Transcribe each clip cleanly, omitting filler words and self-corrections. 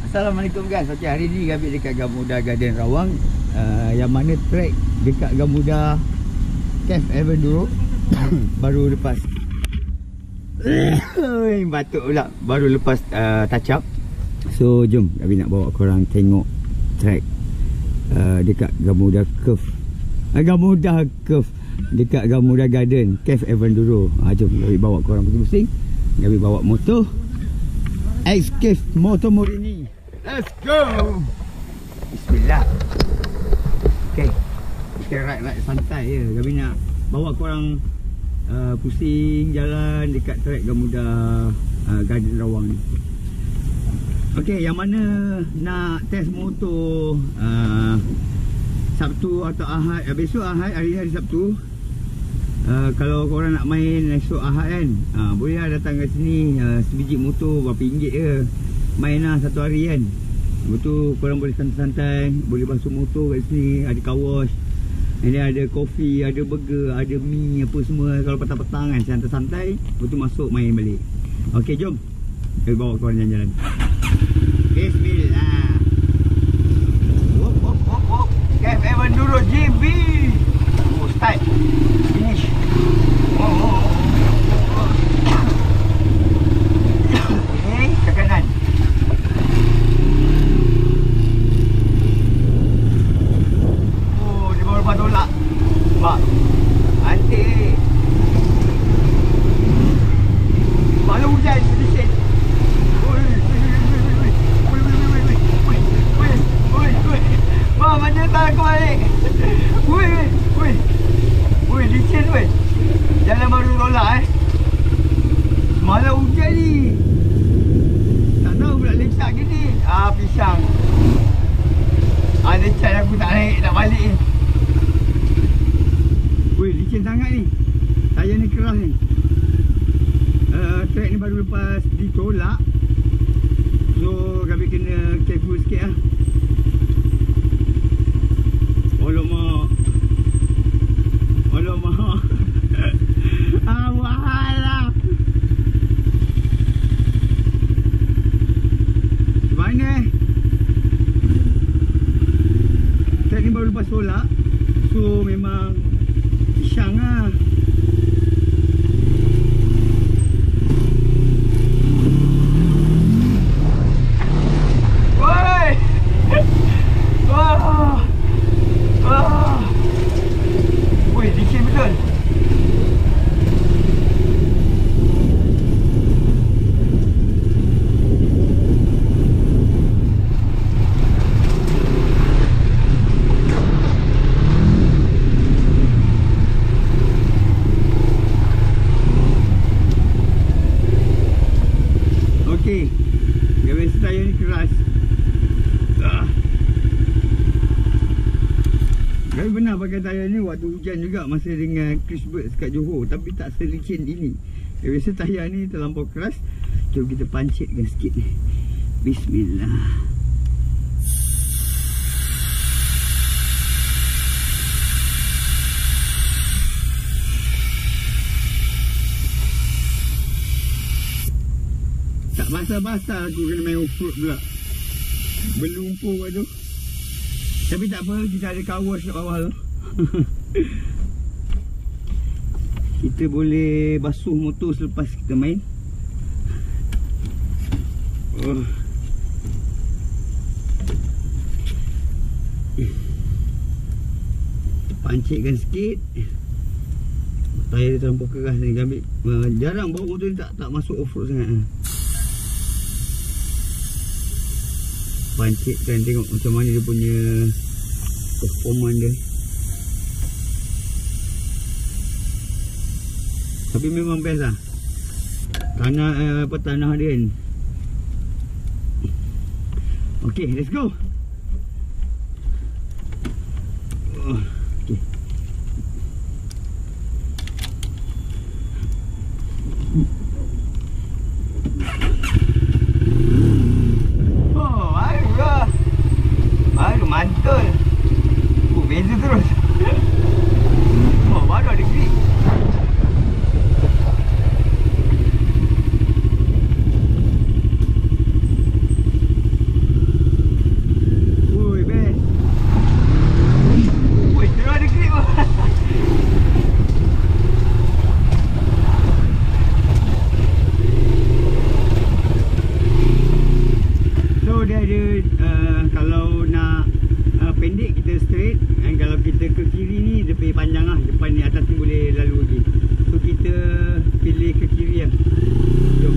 Assalamualaikum guys. Okey, hari ni kami dekat Gamuda Garden Rawang, yang mana track dekat Gamuda Cave Avenue baru lepas batuk pula, baru lepas touch up. So jom kami nak bawa korang tengok track dekat Gamuda Cave, Gamuda Cave dekat Gamuda Garden Cave Avenue. Jom kami bawa korang pusing-pusing. Kami bawa motor X-Cave Motor Morini. Let's go. Bismillah. Okay, kita ride santai je. Kami nak bawa korang pusing jalan dekat track Gamuda Garden Rawang ni. Okay, yang mana nak test motor Sabtu atau Ahad, besok Ahad, hari Sabtu. Kalau korang nak main esok Ahad kan, boleh lah datang kat sini. Sebiji motor berapa ringgit je. Main lah satu hari kan. Betul, korang boleh santai-santai, boleh basuh motor kat sini. Ada car wash, ini ada kopi, ada burger, ada mi, apa semua. Kalau petang-petang kan, santai-santai, betul masuk main balik. Okay, jom kita bawa korang jalan-jalan. Bismillah. Wop. Cave Avenue GB. Start, finish. Okay, ke kanan. Dia baru lepas tolak. Mak, antik. Malam hujan sedikit. Mak, macam tak aku balik. Woi, licin weh. Jalan baru tolak Malam hujan ni. Tak tahu pula letak gini. Pisang. Ada cat aku tak naik, nak balik ni. Woi, licin sangat ni. Tayar ni keras ni. Track ni baru lepas ditolak. So, kami kena careful sikit lah. Alamak. Mahal lah. Mana track ni baru lepas tolak. So memang pisang lah. Woi. Woi, licin betul. Okey, dia biasa tayar ni keras. Kami pernah pakai tayar ni waktu hujan juga, masa dengan Chris Bird kat Johor, tapi tak selicin ini. Dia biasa tayar ni terlampau keras. Jom kita pancitkan sikit ni. Bismillah. Tak basah-basah aku kena main off-road pula. Berlumpur kat tu. Tapi tak apa, kita ada car wash kat bawah tu. Kita boleh basuh motor selepas kita main. Pancitkan sikit. Tayar dia terlampau keras ni. Kami jarang bawa motor ni, tak masuk off-road sangat. Pancitkan, tengok macam mana dia punya performance dia. Tapi memang best lah. Tanah dia kan. Okay, let's go. Okay. Mantul. Beza terus. Baru ada grip. ada kalau nak pendek kita straight, dan kalau kita ke kiri ni dia lebih panjang lah. Depan ni atas ni boleh lalu lagi. So kita pilih ke kiri lah. Jom.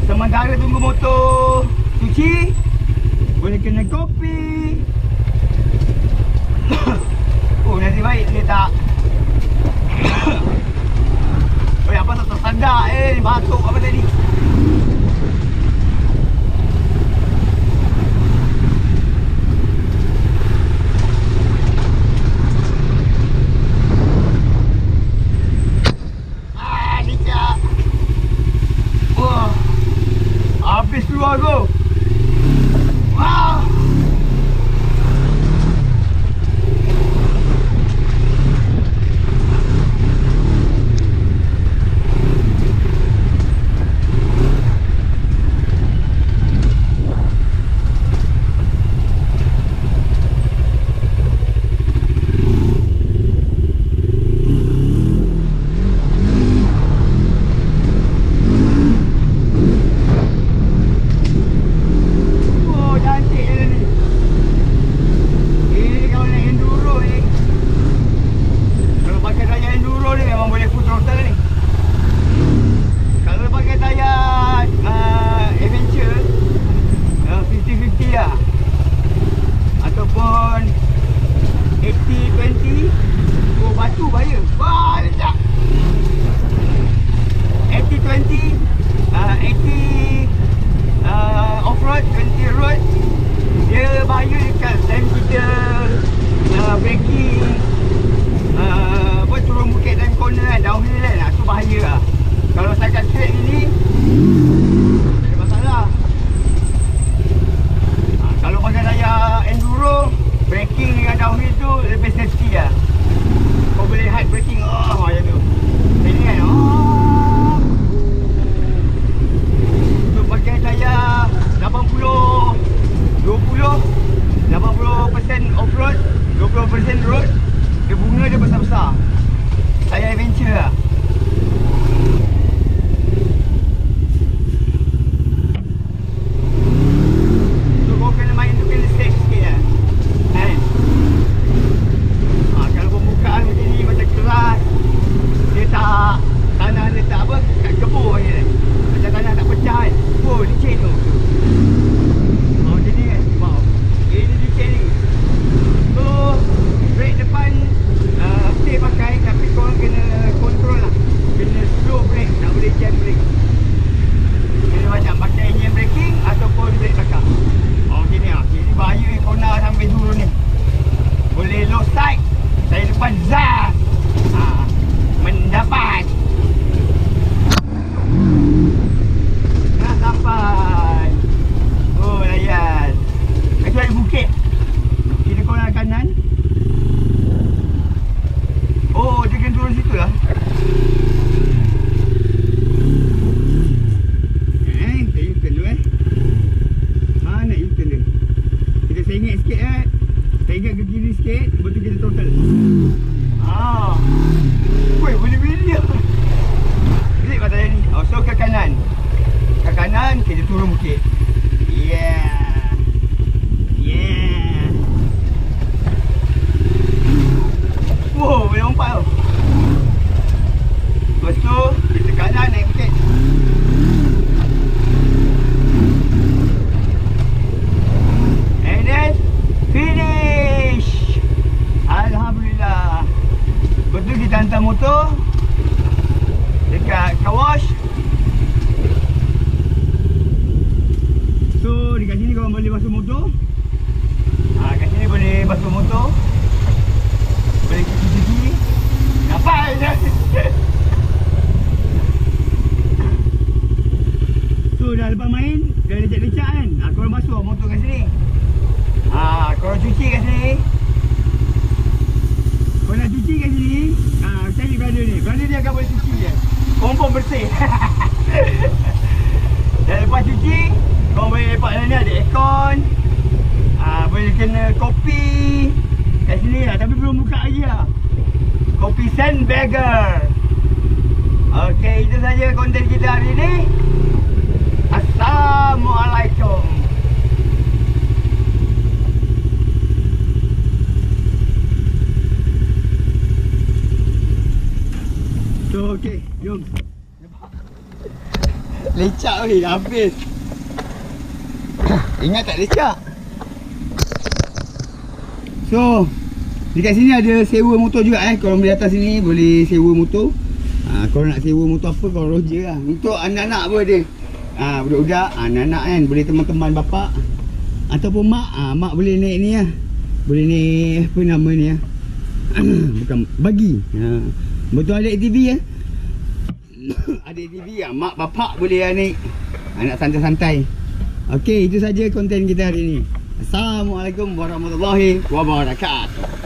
Sementara tunggu motor cuci, boleh kena kopi. Oh, nasib baik dia tak. Oh, apa tak tersadar batuk apa tadi. Habis keluar tu. Wow. Pakai tapi korang kena kontrol lah. ke kiri sikit, lepas tu kita throttle. Woi, boleh wheelie lah. Grip atas ni. So ke kanan. Ke kanan, kita turun bukit. Yeah. Wow, boleh lompat tau. Lepas tu, kita kanan naik bukit. And then, finish. Alhamdulillah. Lepas tu kita hantar motor dekat car wash. So dekat sini korang boleh basuh motor. Kat sini boleh basuh motor. Boleh cuci-cuci. Nampak je. So dah lepas main, dah lecak-lecak kan. Korang basuh motor kat sini. Korang cuci kat sini. Korang nak cuci kat sini, cari brother ni. Brother ni akan boleh cuci je. Confirm bersih. Dan lepas cuci, korang boleh lepak dalam ni, ada aircon. Boleh kena kopi kat sini lah, tapi belum buka lagi lah. Kopi Sandbagger. Okay, itu saja konten kita hari ni. Assalamualaikum. So, okay, jom. Lecak weh, dah habis. Ingat tak lecak? So, dekat sini ada sewa motor juga Korang boleh datang sini, boleh sewa motor. Korang nak sewa motor apa, korang roger lah. Untuk anak-anak pun ada. Budak-budak, anak-anak kan, boleh teman-teman bapak ataupun mak. Mak boleh naik ni lah. Boleh naik, apa nama ni lah. Bukan, bagi. Betul ada ATV ya. Ada ATV ya, mak bapak boleh naik. Nak santai-santai. Okey, itu saja konten kita hari ni. Assalamualaikum warahmatullahi wabarakatuh.